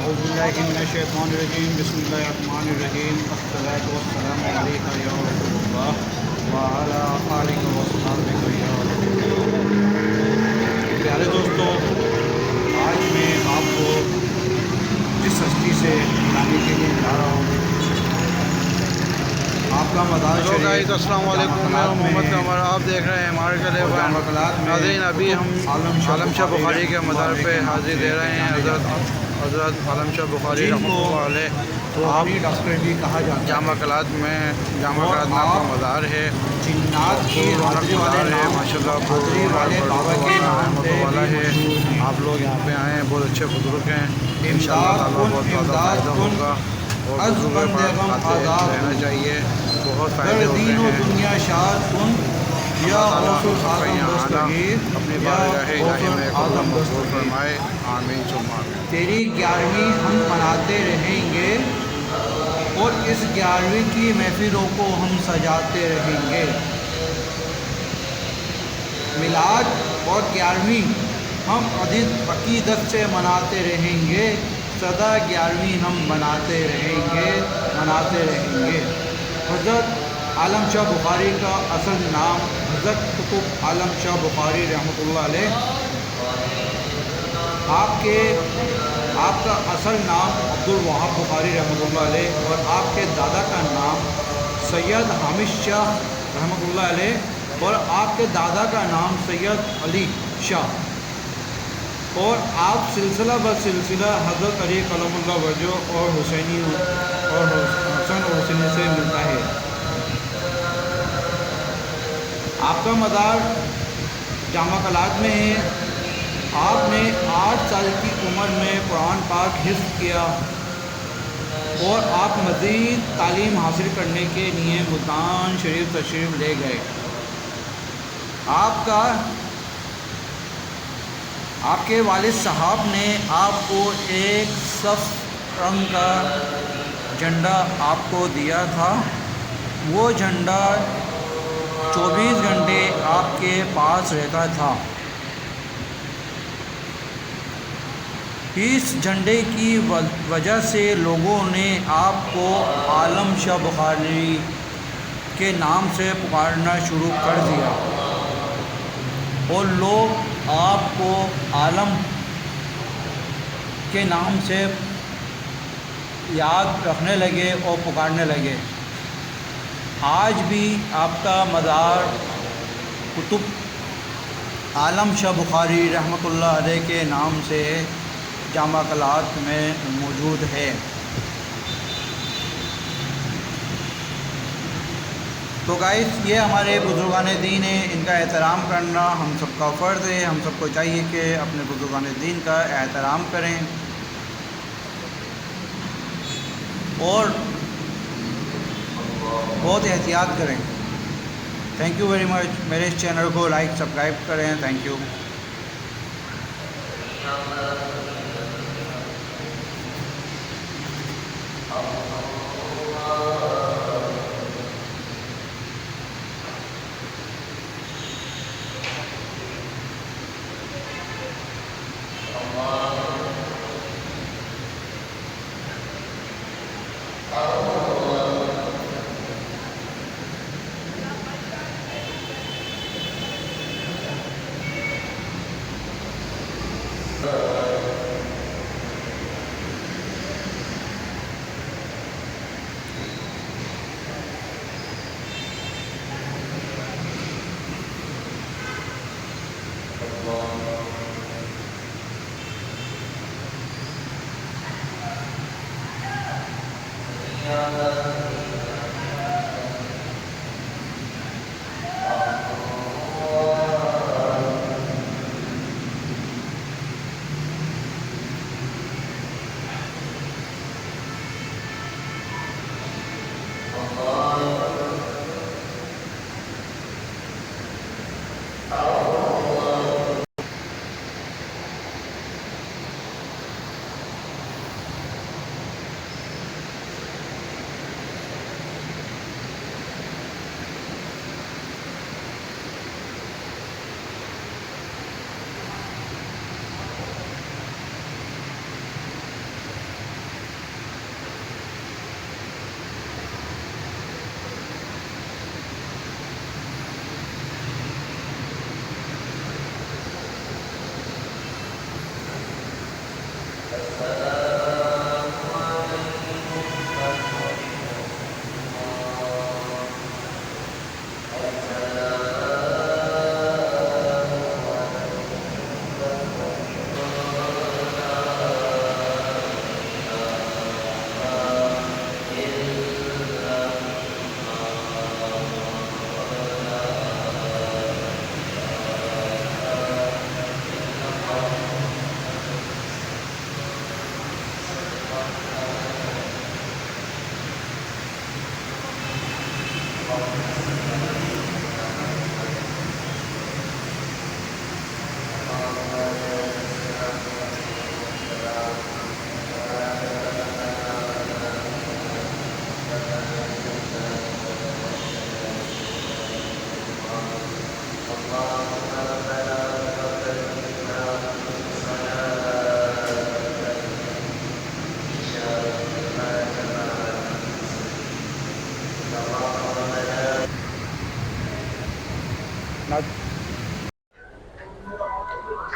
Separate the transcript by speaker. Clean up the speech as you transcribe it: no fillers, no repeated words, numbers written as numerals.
Speaker 1: اعوذ باللہ من الشیطان الرجیم بسم اللہ الرحمن الرحیم الصلاۃ والسلام علیک یا رسول اللہ وعلی آلک وصحبہ یا رسول اللہ۔ پیارے دوستو، آج میں آپ کو جس ہستی سے ملانے کے لیے جا رہا ہوں، آپ کا مدار شریف
Speaker 2: گائز السلام علیکم، میں ہوں محمد قمر، آپ دیکھ رہے ہیں ہمارے کلے بیان۔ ناظرین، ابھی ہم عالم شاہ بخاری کے مزار پہ حاضری دے رہے ہیں۔ حضرت عالم شاہ بخاری رحمۃ اللہ علیہ
Speaker 1: روحانی ڈاکٹر بھی کہا جاتا ہے۔
Speaker 2: جامع کلات میں آپ کا مزار ہے،
Speaker 1: جنات کی حاضری والے
Speaker 2: ہے ماشاء اللہ،
Speaker 1: حاضری والے بابا کے نام سے
Speaker 2: والا
Speaker 1: بھی
Speaker 2: ہے۔
Speaker 1: مشہور ہیں۔
Speaker 2: آپ لوگ یہاں پہ آئے ہیں، بہت اچھے بزرگ ہیں، انشاءاللہ
Speaker 1: امداد
Speaker 2: تعالیٰ بہت زیادہ فائدہ
Speaker 1: کن
Speaker 2: ہوگا اور
Speaker 1: از
Speaker 2: بزرگ
Speaker 1: بند
Speaker 2: پاک
Speaker 1: غم
Speaker 2: آتے
Speaker 1: آزاد
Speaker 2: رہنا چاہیے، بہت فائدے
Speaker 1: در
Speaker 2: ہوتے
Speaker 1: دین و
Speaker 2: ہیں۔
Speaker 1: دنیا شاد کن یا
Speaker 2: اللہ
Speaker 1: غوث
Speaker 2: تعالیٰ کا
Speaker 1: العظم
Speaker 2: یہاں آنا
Speaker 1: دستگیر
Speaker 2: اپنی
Speaker 1: یا
Speaker 2: بارگاہ الہی میں
Speaker 1: غوث
Speaker 2: قبول و
Speaker 1: العظم
Speaker 2: مقبول
Speaker 1: دستگیر۔
Speaker 2: فرمائے، آمین ثم آمین۔
Speaker 1: تیری 11ویں ہم مناتے رہیں گے اور اس 11ویں کی محفلوں کو ہم سجاتے رہیں گے۔ میلاد اور 11ویں ہم عقیدت سے مناتے رہیں گے، سدا 11ویں ہم مناتے رہیں گے۔ حضرت عالم شاہ بخاری کا اصل نام حضرت قطب عالم شاہ بخاری رحمۃ اللہ علیہ۔ آپ کا اصل نام عبدالوہاب بخاری رحمۃ اللہ علیہ اور آپ کے دادا کا نام سید حامد شاہ رحمۃ اللہ علیہ اور آپ کے دادا کا نام سید علی شاہ، اور آپ سلسلہ بسلسلہ حضرت علی کلام اللہ وجہ اور حسین اور حسینی سے ملتا ہے۔ آپ کا مزار جامع کلات میں ہے۔ آپ نے 8 سال کی عمر میں قرآن پاک حفظ کیا اور آپ مزید تعلیم حاصل کرنے کے لیے ملتان شریف تشریف لے گئے۔ آپ کے والد صاحب نے آپ کو ایک سفید رنگ کا جھنڈا آپ کو دیا تھا۔ وہ جھنڈا 24 گھنٹے آپ کے پاس رہتا تھا۔ اس جھنڈے کی وجہ سے لوگوں نے آپ کو عالم شاہ بخاری کے نام سے پکارنا شروع کر دیا اور لوگ آپ کو عالم کے نام سے یاد رکھنے لگے اور پکارنے لگے۔ آج بھی آپ کا مزار قطب عالم شاہ بخاری رحمۃ اللہ علیہ کے نام سے جامع کلات میں موجود ہے۔ تو گائز، یہ ہمارے بزرگان دین ہیں، ان کا احترام کرنا ہم سب کا فرض ہے۔ ہم سب کو چاہیے کہ اپنے بزرگان دین کا احترام کریں اور بہت احتیاط کریں۔ Thank you very much. میرے اس چینل کو لائک سبسکرائب کریں۔ Thank you.